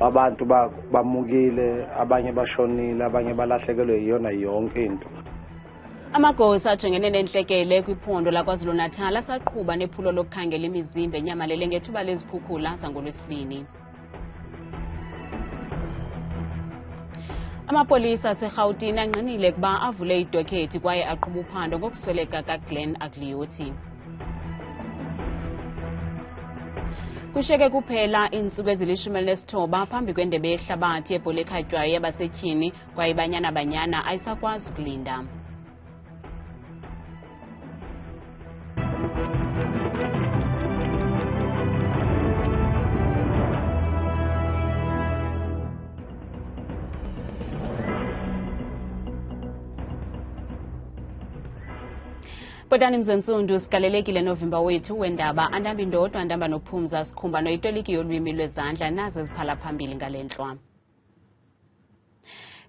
Abantu bamukile, abanye bashonile, abanye balahlekelwe iyona yonke into. Amagosa ajongene nentlekele kwiphondo laKwaZulu-Natal asaqhuba nephulo lokukhangela imizimba enyamalele ngethuba lezikhukhula zangoLwesibini. Amapolisa aseGauteng anqinile ukuba avule idokhethi kwaye aqhuba uphando ngokusweleka kaGlenn Agliotti. Kushiyeke kuphela iintsuku ezili-19 phambi kwendebe yehlabathi yebhola ekhatywayo yabasetyhini kwaye iBanyana ayisakwazi ukulinda. Botani mzentsundu sigalelekile novimba wethu wendaba andamba indodwa andamba nophumza sikhumba noyitoliki yolwimi lwezandla nazo ziphala phambili ngalentlwa.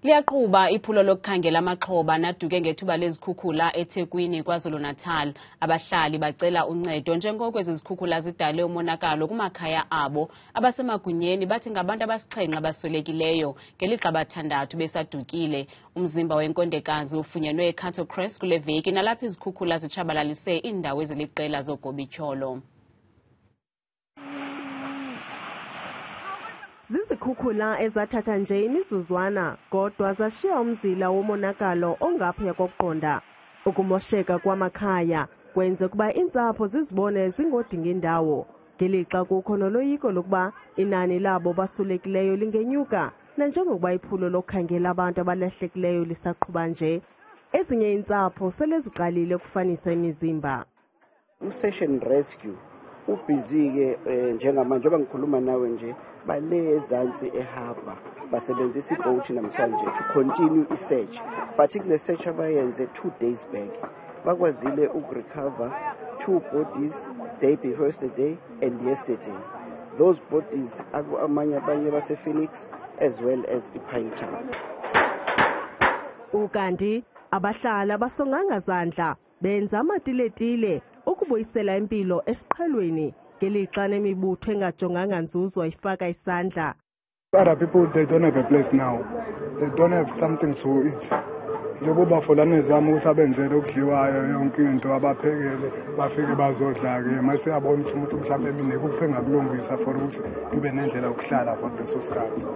Liyaqhuba iphulo lokukhangela amaxhoba naduke ngethuba lezikhukhula eThekwini KwaZulu-Natal. Abahlali bacela uncedo njengoko ezi zikhukhula zidale umonakalo kumakhaya abo. Abasemagunyeni bathi ngabantu abasixhenxe abaswelekileyo ngelixa bathandathu besadukile. Umzimba wenkondekazi ufunyenwe eCatocres kule veki nalapho izikhukhula zitshabalalise iindawo eziliqela zogobityholo. Zizikhukhula ezathatha nje imizuzwana kodwa zashiya umzila womonakalo ongaphaya kokuqonda. Ukumosheka kwamakhaya kwenze kuba iintsapho zizibone zingodinga indawo ngelixa kukho noloyiko lokuba inani labo basulekileyo lingenyuka nanjengokuba iphulo lokukhangela abantu abalahlekileyo lisaqhuba nje. Ezinye iintsapho sele ziqalile ukufanisa imizimba. Search and rescue ubhizi-ke njengamanje njengoba ngikhuluma nawe nje bale ezantsi eHarbour basebenzisa ibhoti namhlanje to continue i-search, particular search abayenze 2 days back bakwazile ukurecover 2 bodies day before yesterday and yesterday. Those bodies abanye base-Phoenix as well as iPine Town. Ukanti abahlala basonganga zandla benza amatiletile ukubuyisela impilo esiqhelweni ngelixa nemibutho engajonganga nzuzo ifaka isandla. Other people, they don't have a place now. They don't have something to eat. Njengoba folane zami ukuthi abenzele ukudliwayo yonke into abaphekele bafike bazodla-ke mase yabona ukuthi umuntu mhlawumbe mina kuphe ngakulungisa for ukuthi ibe nendlela yokuhlala for leso sikhathi.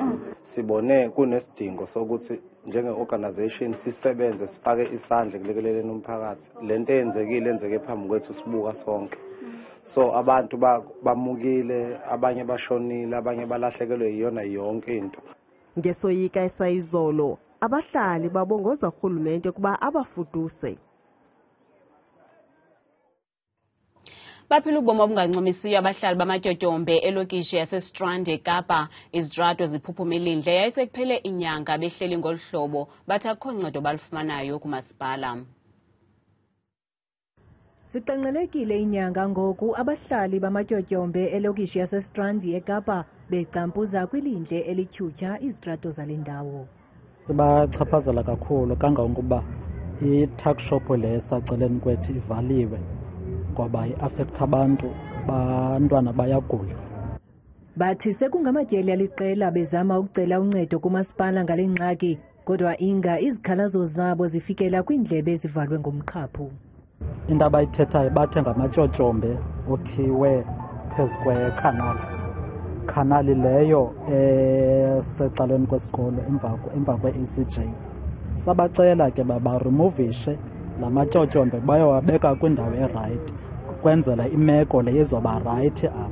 Sibone kunesidingo sokuthi njenge-organization sisebenze sifake isandla ekulekeleleni umphakathi. Lento enzeke phambi kwethu sibuka sonke. So abantu bamukile, abanye bashonile, abanye balahlekelwe iyona yonke into. Ngesoyika esayizolo abahlali babongoza urhulumente kuba abafuduse. Baphila ubomi obungancumisiyo abahlali bamatyotyombe elokishi yaseStrandi eKapa. Izitrato ziphuphuma ilindle yayisekuphele inyanga behleli ngolu hlobo bathi akukho ncedo balufumanayo kumasipala. Siqenqelekile inyanga ngoku abahlali bamatyotyombe elokishi yaseStrandi eKapa Bagcampuza kwilindle elityhutyha izitrato zale ndawo. Sibachaphazela kakhulu kangangokuba i-tuck shop le saceleni kwethu ivaliwe ngoba i-affecta abantwana bayagula. Bathi sekungamatyeli aliqela bezama ukucela uncedo kumasipala ngale ngxaki kodwa inga izikhalazo zabo zifikela kwindlebe ezivalwe ngomqhaphu. Indaba ithethayo bathe ngamatyotyombe okhiwe phezu khanali leyo esecaleni kwesikolo emva kwe-ACJ. Sabacela ke baremovishe la matyotyombe bayowabeka kwindawo erayithi kwenzela imeko le izoba rayithi apha.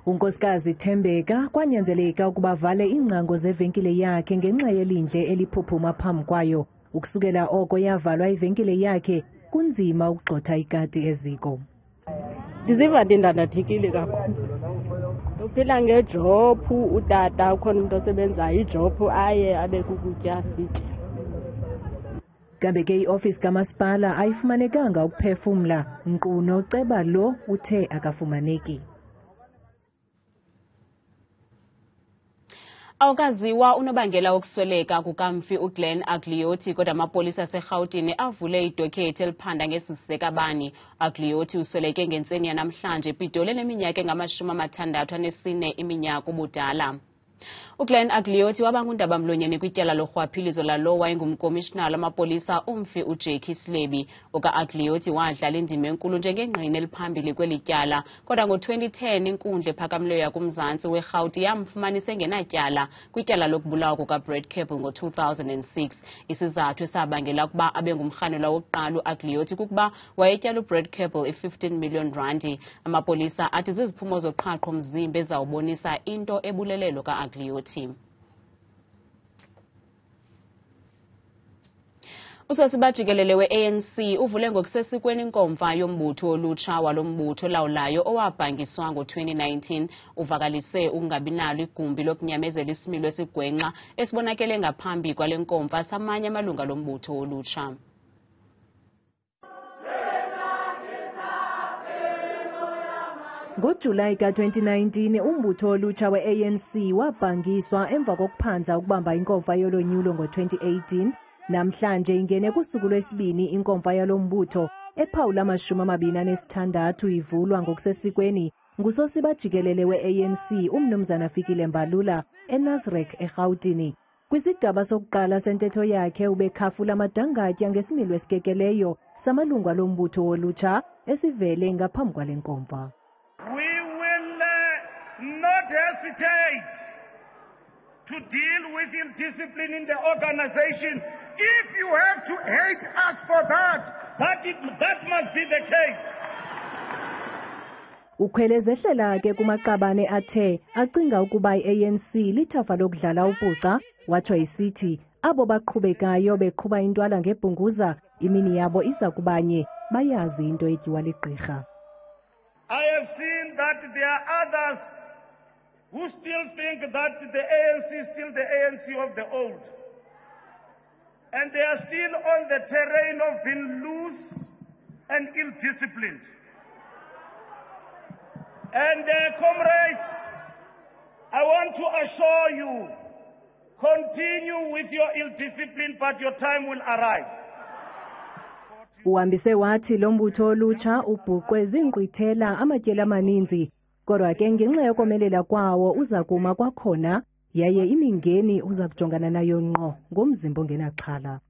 Unkosikazi Thembeka kwanyanzeleka ukuba vale iingcango zevenkile yakhe ngenxa yelindle eliphuphuma phambi kwayo. Ukusukela oko yavalwa ivenkile yakhe kunzima ukugxotha ikati eziko. Ndiziva ndandathekile kakhulu. Uphila ngejophu, utata ukhona umuntu osebenzayo ijophu aye abe kukutya sitye. Kambe ke iofisi kamasipala ayifumanekanga ukuphefumla nkqu noceba lo uthe akafumaneki. Awukaziwa unobangela wokusweleka kukamfi uGlenn Agliotti kodwa amapolisa aseGauteng avule idokhethi eliphanda ngesizekabani. Agliotti usweleke ngentseni yanamhlanje ePitoli eneminyaka engama-64 iminyaka ubudala. uGlenn Agliotti waba ngundaba-mlonyeni kwityala lorhwaphilizo lalo wayengumkomishinala wamapolisa umfi uJackie Slebi. Agliotti wadlala indima enkulu njengengqina eliphambili kweli tyala, kodwa ngo-2010 inkundla ephakamileyo yakumzantsi werhawuti yamfumanisa engenatyala kwityala lokubulawa kukaBradcable ngo-2006. Isizathu esabangela ukuba abe ngumrhanelwa wokuqala uAgliotti kukuba wayetyala uBradcable i-15 million randi. Amapolisa athi ziziphumo zoqhaqho mzimba ezawubonisa into ebulelelo ka-Agliotti. Usosiba jikelele we-ANC uvule ngokusesikweni inkomfa yombutho olutsha walo mbutho olawulayo owabhangiswa ngo-2019. Uvakalise ukungabinalo igumbi lokunyamezela isimilo esigwenxa esibonakele ngaphambi kwale nkomfa samanye amalunga lombutho olutsha. NgoJulayi ka-2019 umbutho olutsha we-ANC wabhangiswa emva kokuphanza ukubamba inkomfa yolonyulo ngo-2018. Namhlanje ingene kusuku lwesibini inkomfa yalo mbutho ephawula 26 ivulwa ngokusesikweni ngusosiba jikelele we-ANC umnumzana Fikile Mbalula eNasrec eGauteng. Kwisigaba sokuqala sentetho yakhe ubekhafula amadangatya ngesimilo esikekeleyo samalungu lombutho olutsha esivele ngaphambi kwale nkomfa. We will not hesitate to deal with indiscipline in the organization. If you have to hate us for that must be the case. Ukhwelezehlela ke kumaqabane athe acinga ukuba i-ANC lithafa lokudlala upuca, watsho isithi abo baqhubekayo beqhuba intwala ngebhunguza imini yabo iza kubanye bayazi into etyiwa ligqirha. I have seen that there are others who still think that the ANC is still the ANC of the old. And they are still on the terrain of being loose and ill-disciplined. And comrades, I want to assure you, continue with your ill-discipline, but your time will arrive. Uhambise wathi lo mbutho olutsha ubhuqwe zinkqwithela amatyela amaninzi, kodwa ke ngenxa yokomelela kwawo uza kuma kwakhona yaye imingeni uza kujongana nayo ngqo ngomzimba ongenaxhala.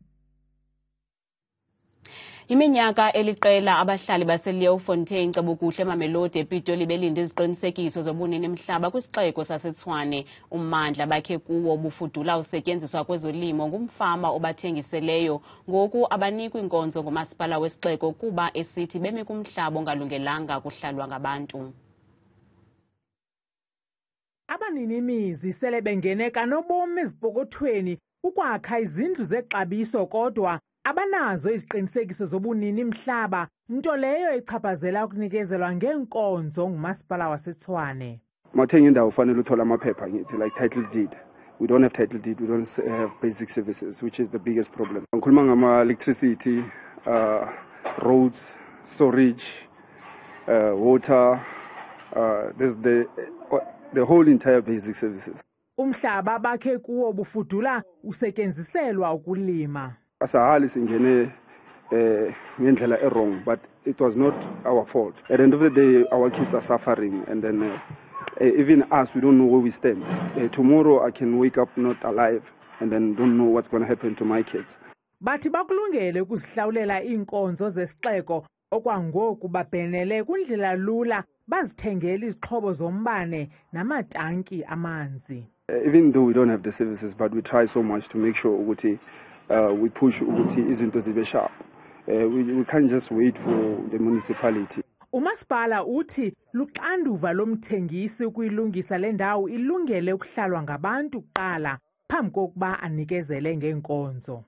Iminyaka eliqela abahlali base-eLeeuwfontein Cabukuhle eMamelodi ePitoli belinde iziqinisekiso zobunini mhlaba kwisixeko saseTshwane. Ummandla bakhe kuwo bufudula usetyenziswa kwezolimo ngumfama obathengiseleyo, ngoku abanikwa iinkonzo ngomasipala wesixeko kuba esithi bemi kumhlaba ongalungelanga kuhlalwa ngabantu. Abaninimizi sele bengene kanobomi ezipokothweni ukwakha izindlu zexabiso, kodwa abanazo iziqinisekiso zobunini mhlaba, nto leyo ichaphazela ukunikezelwa ngeenkonzo ngumasipala waseTshwane. Mathenga indawo ufanele uthola amaphepha ngithi like title deed. We don't have title deed, we don't have basic services, which is the biggest problem. Ngikhuluma ngama electricity, roads, storage, water, there's the whole entire basic services. Umhlaba bakhe kuwo bufudula usetyenziselwa ukulima. Asahali singene ngendlela wrong, but it was not our fault. At the end of the day, our kids are suffering, and then even us, we don't know where we stand. Tomorrow I can wake up not alive and then don't know what's going to happen to my kids. Bathi bakulungele ukuzihlawulela iinkonzo zesixeko okwangoku babhenele kundlela lula bazithengele izixhobo zombane namatanki amanzi. Even though we don't have the services, but we try so much to make sure we push izinto zibe sharp. We can't just wait for the municipality. Umasipala uthi luxanduva lomthengisi ukuyilungisa le ndawo ilungele ukuhlalwa ngabantu kuqala phambi kokuba anikezele ngeenkonzo.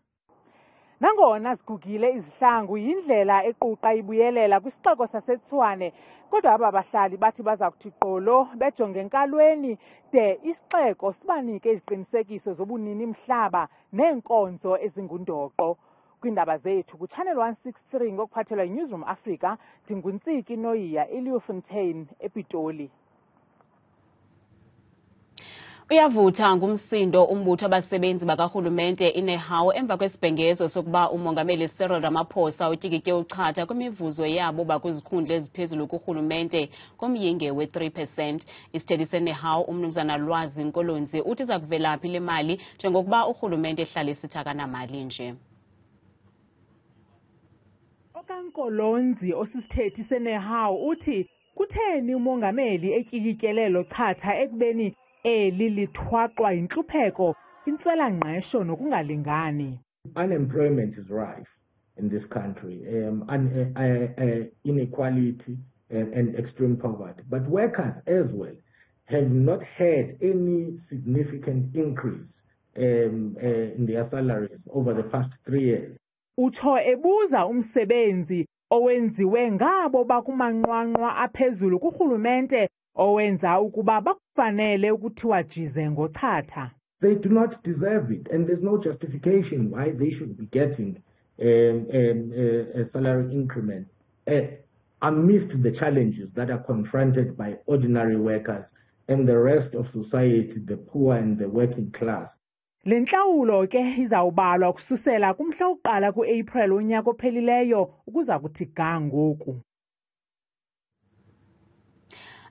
Nangona zigugile izihlangu yindlela equqa ibuyelela kwisixeko saseTshwane, kodwa aba bahlali bathi baza kuthi qolo bejonge enkalweni de isixeko sibanike iziqinisekiso zobunini mhlaba neenkonzo ezingundoqo. Kwiindaba zethu kuChannel 163 ngokuphathelwa yiNewsroom Africa, ndinguntsiki Noyiya eLeeuwfontein ePitoli. Uyavutha ngumsindo umbutho abasebenzi bakahulumente I-NEHAWU emva kwesibhengezo sokuba umongameli Cyril Ramaphosa utyikitye uchatha kwimivuzo yabo bakwizikhundla eziphezulu kurhulumente ngomyinge we-3%. Isithethi se-NEHAWU umnumzana Lwazi Nkolonzi uthi iza kuvelaphi le mali njengokuba urhulumente ehlala isithakanamali nje. Okankolonzi osisithethi se-NEHAWU uthi kutheni umongameli etyikityele lo chatha ekubeni eli lithwaxwa yintlupheko, intswelangqesho nokungalingani. Unemployment is rife in this country, inequality and extreme poverty. But workers as well have not had any significant increase in their salaries over the past 3 years. Utsho ebuza umsebenzi owenziwe ngabo bakumanqwanqwa aphezulu kurhulumente owenza ukuba bakufanele ukuthiwa jize ngochatha. They do not deserve it, and there's no justification why they should be getting a salary increment amidst the challenges that are confronted by ordinary workers and the rest of society, the poor and the working class. Le ntlawulo ke izawubalwa kususela kumhla wokuqala ku-April unyaka ophelileyo ukuza kuthi ga ngoku.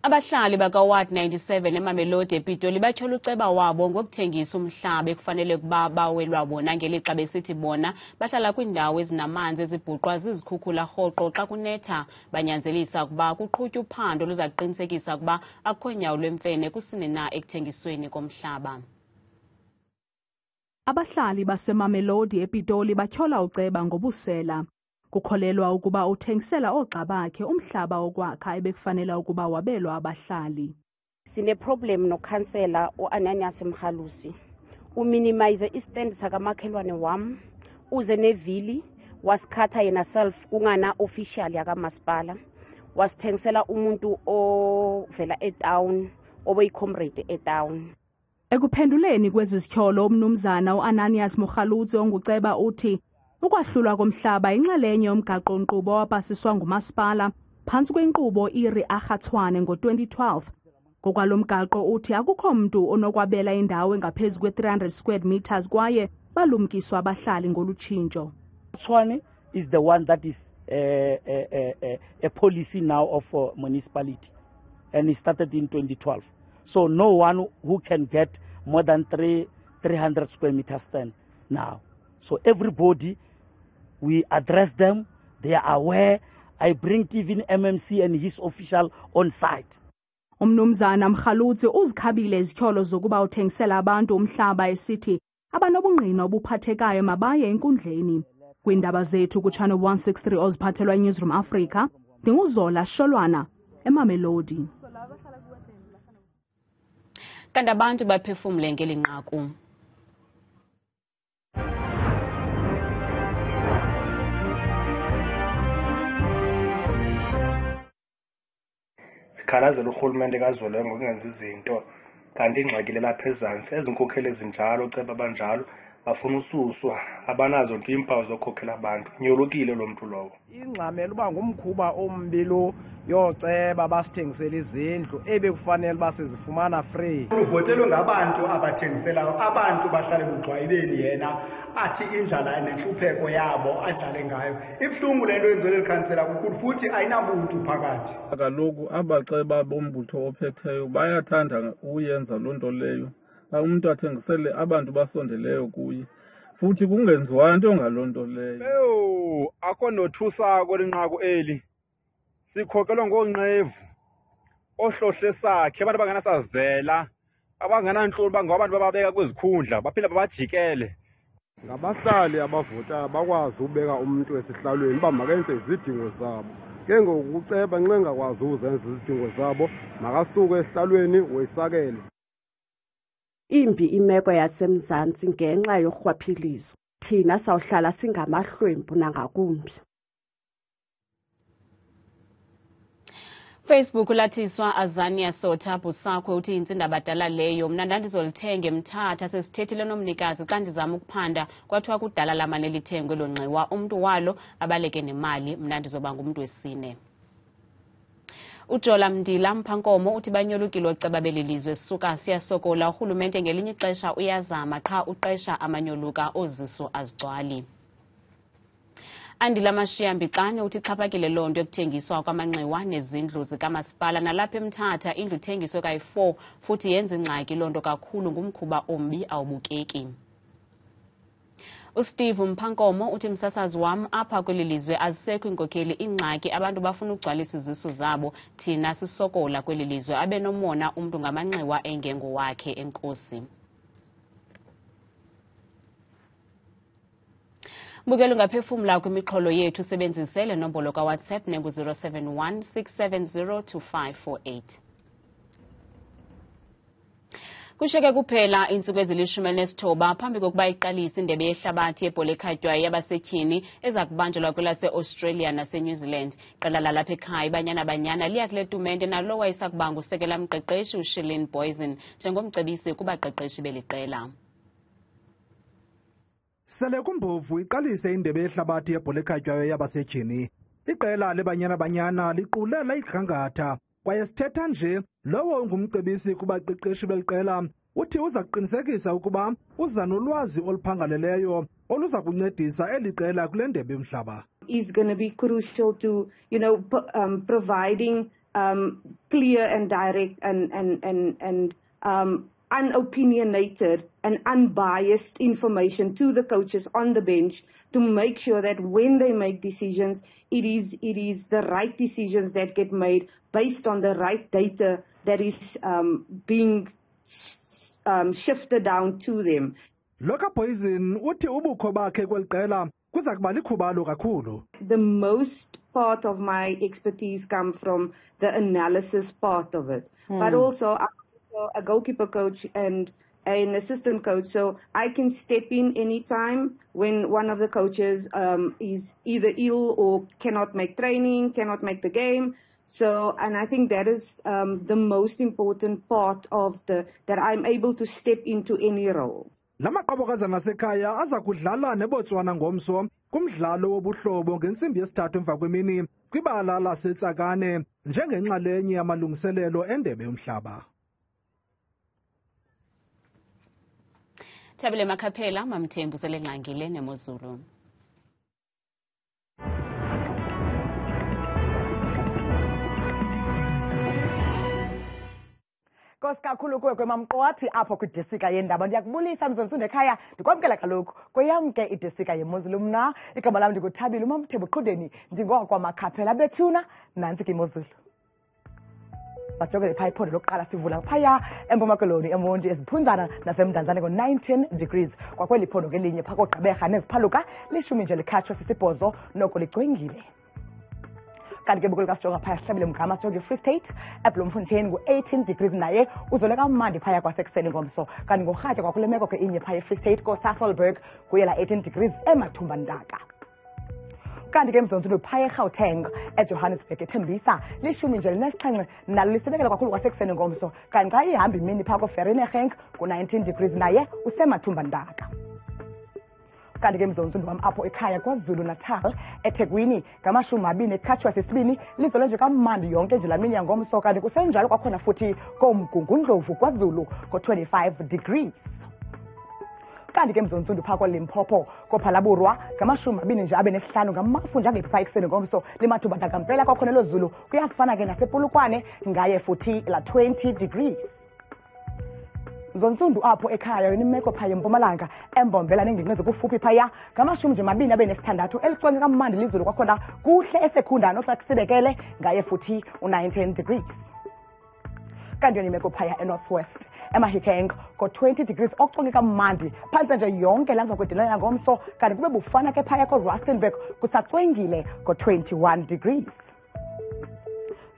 Abahlali baka-Ward 97 eMamelodi ePitoli batyhola uceba wabo ngokuthengisa umhlaba ekufanele kuba bawelwa bona ngelixa besithi bona bahlala kwiindawo ezinamanzi ezibhuqwa zizikhukhula rhoqo xa kunetha. Banyanzelisa ukuba kuqhutywe uphando luzaqinisekisa ukuba akukho nyawo lwemfene kusini na ekuthengisweni komhlaba. Abahlali baseMamelodi ePitoli batyhola uceba ngobusela. Kukholelwa ukuba uthengisela oogxa bakhe umhlaba wokwakha ebekufanele ukuba wabelwa abahlali. Sine problem nokhansela uAnanias Mkhalusi. Uminimize istand sakamakhelwane wam, uze nevili, wasikhatha yena self kungana official yakamasipala. Wasithengisela umuntu ovela etown, obeyicomrade etown. Ekuphenduleni kwezi zityholo umnumzana uAnanias Mkhalusi onguceba uthi ukwahlulwa komhlaba inxalenye yomgaqo-nkqubo owapasiswa ngumasipala phantsi kwenkqubo i-re-Arhathwane ngo-2012. Ngokwalo mgaqo uthi akukho mntu onokwabela indawo engaphezu kwe-300 square meters kwaye balumkiswa abahlali ngolutshintsho. Arhathwane is the one that is a policy now of municipality, and it started in 2012. So no one who can get more than 300 square meters stand now. So everybody, we address them, they are aware. I bring even MMC and his official on site. Umnumzana Mkhalusi uzikhabile izityholo zokuba uthengisela abantu umhlaba esithi abanobungqina obuphathekayo mabaye enkundleni. Kwiindaba zethu kuchannel 163 oziphathelwa iNewsroom Africa, ndinguZola Sholwana eMamelodi. Kanti abantu baphefumle ngeli nqaku. Sikhalazela urhulumente kazwelonke ngokungenza izinto kanti ingxaki lapha ezantsi ezinkokheli ezinjalo ceba abanjalo bafuna ususwa abanazo nto iimpawu zokhokhela abantu. Nyolukile lo mntu lowo. Ingxamele uba ngumkhuba ombi lo yoceba basithengisela izindlu ebekufanele uba sizifumana free. Uvotelwe ngabantu abathengiselayo, abantu bahlale bugxwayibeni yena athi indlala nenhlupheko yabo adlale ngayo. Ibuhlungu le nto yenzelwe likhansela kukhulu futhi ayinabuntu phakathi. Kaloku abaceba bombutho ophetheyo bayathanda uyenza loo nto leyo. Umuntu athengisele abantu basondeleyo kuye futhi kungenziwa nto ngaloo nto leyo. Akho nothusa kwelinqaku eli. Sikhokelwa ngonqevu ohlohle sakhe abantu abangenasazela abangenantloni bangabantu bababeka kwizikhundla baphinde babajikele. Ngabahlali abavota bakwazi ubeka umuntu esihlalweni uba makenze izidingo zabo. Ke ngoku uceba nxa engakwazi uzenza izidingo zabo makasuke esihlalweni wesakele. Imbi imeko yasemzantsi ngenxa yorhwaphilizo. Thina sawuhlala singamahlwempu nangakumbi. Facebook ulathiswa Azania Sotha Busakwe uthi intsindaba dala leyo mna ndandizolithenga emthatha sesithethile nomnikazi xa ndizama ukuphanda kwathiwa kudala lamane lithengwe lonxiwa umntu walo abaleke nemali mna ndizoba ngumntu wesine. Ujola Mdila Mphankomo uthi banyolukile oceba belilizwe sisuka siyasokola urhulumente ngelinye ixesha uyazama qha uqesha amanyoluka oziso azigcwali. Andila Mashiyambixane uthi xhaphakile loo nto yokuthengiswa kwamanxiwa nezindlu zikamasipala nalapha eMthatha indlu thengiswe kayi-4 futhi yenza ingxaki loo nto kakhulu ngumkhuba ombi awubukeki. uSteve Mphankomo uthi msasazi wam apha kweli lizwe azisekho inkokeli ingxaki abantu bafuna ukugcwalisa izisu zabo thina sisokola kweli lizwe abe nomona umntu ngamanxiwa engengowakhe enkosi. Bukela ungaphefumla kwimixholo yethu sebenzisele nombolo kaWhatsApp nengu-071 670 2548. Kushiyeke kuphela iintsuku ezili-19 phambi kokuba iqalise indebe yehlabathi yebhola ekhatywayo yabasetyhini eza kubanjelwa kwelase-Australia nase-New Zealand. Iqela lalapha ekhaya iBanyana liya kule tumente nalo wayesakuba ngusekela mqeqeshi uShirley Boysen njengomcebisi kubaqeqeshi beli qela. Sele kumbovu iqalise indebe yehlabathi yebhola ekhatywayo yabasetyhini. Iqela leBanyana liqulela iqhangatha kwaye sithetha nje lowo ungumcebisi kubaqeqeshi beliqela uthi uza kuqinisekisa ukuba uza nolwazi oluphangaleleyo oluza kuncedisa eli qela kule ndebe yomhlaba. Is going to be crucial to providing clear and direct and unopinionated and unbiased information to the coaches on the bench to make sure that when they make decisions, it is the right decisions that get made based on the right data that is being shifted down to them. Loka Boysen uthi ubukho bakhe kweliqela kuza kuba likhubalo kakhulu. The most part of my expertise come from the analysis part of it, but also a goalkeeper coach and an assistant coach, so I can step in anytime when one of the coaches is either ill or cannot make training, cannot make the game. So, and I think that is the most important part of that I'm able to step into any role. Lamaqabokaza nasekhaya aza kudlala neBotswana ngomso kumdlalo wobuhlobo ngentsimbi yesithathu emva kwemini kwibala laseTsakane njengenxalenye yamalungiselelo endebe yomhlaba. Thabile Makhaphela Mamthembu selengqangile neMozulu. Nkosi kakhulu kuwe kwemamqwathi apho kwidesika yendaba. Ndiyakubulisa mzonsundu ekhaya ndikwamkela kaloku kweyamke idesika yeMozulu. Mna igama lam ndikuthabile uMamthembu Qhudeni ndingokwamakhaphela bethuna nantsi ke iMozulu. Basijongele phaa iphondo lokuqala sivula phaya eMpuma Koloni eMonti eziphunzana nasemndanzane ngo-19 degrees kwakweli phondo ngelinye phaa koGqeberha neziphaluka lishumi nje likhatshwa sisibhozo noko ligcwengile. Kanti ke bukele kasijonga phaya sihlabile mgama sijonge Free State eLeeuwfontein ngu-18 degrees naye uzole kamandi phaya kwasekuseni ngomso. Kanti ngorhatya kwakule meko ke inye phaya eFree State koSasolburg kuyela 18 degrees eMathumba Ndaka. Kanti ke mzonsundu phaya eGauteng eJohannesburg ethembisa lishumi nje linesixhenxe nalo lisebekela kakhulu kwasekuseni ngomso. Kanti xa ihamba imini phaa koVereeniging ku-19 degrees naye useMathumba Ndaka. Kanti ke mzonsundu wam apho ekhaya KwaZulu Natal eThekwini ngamashumi ekhatshwa sisibini lizole nje kamandi yonke nje lamini yangomso. Kanti kusenjalo kwakhona futhi koMgungundlovu KwaZulu ko-25 degrees. Kanti ke mzonsundu phaa kwaLimpopo koPhalaburwa ngamashumi nje nesihlanu ngamafu nje phaa ekuseni ngomso limathumba Ndaka mpela kwakhona elozulu kuyafana ke nasepulukwane ngaye futhi la 20 degrees. Mzonsundu apho ekhaya yona imeko phaya eMpumalanga embombela nenginqezi kufuphi phaya ngamashumi nje nesithandathu elicwenge kamandi lizulu kwakhona kuhle esekhundana osakusibekele ngaye futhi u-19 degrees. Kanti yona imeko phaya eNorthwest eMahikeng ko-20 degrees okucwenge kamandi phantse nje yonke lamva kwedilana ngomso. Kanti kube bufana ke phaya koRustenburg kusacwengile ko-21 degrees.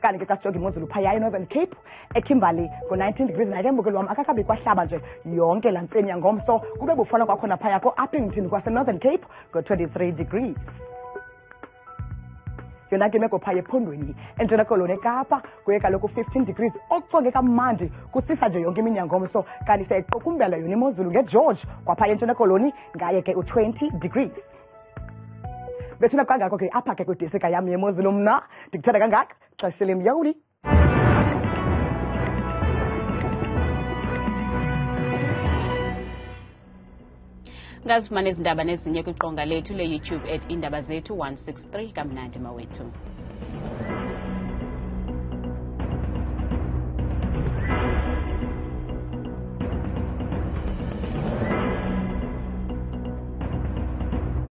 Kanti ke kasijonge iMozulu phaya eNorthern Cape eKimberley ngo-19 degrees naye mbukeli wam akakabi kwahlaba nje yonke laa ntseni yangomso. Kube bufana kwakhona phaya ko-Uppington kwaseNorthern Cape ngo-23 degrees. Yona ke imeko phaya ephondweni eNtshona Koloni eKapa kuye kaloku 15 degrees okucwenge kamandi kusisa nje yonke imini yangomso. Kanti siyayiqukumbela yona iMozulu ngeGeorge kwaphaya eNtshona Koloni ngaye ke u-20 degrees. Bethuna kangako ke apha ke kwidesika yam yeMozulu mna ndikuthanda kangaka xesha lemyawuli. Ngazifumana izindaba nezinye kwiqonga lethu le-YouTube @Iindaba Zethu 163 kamnandi mawethu.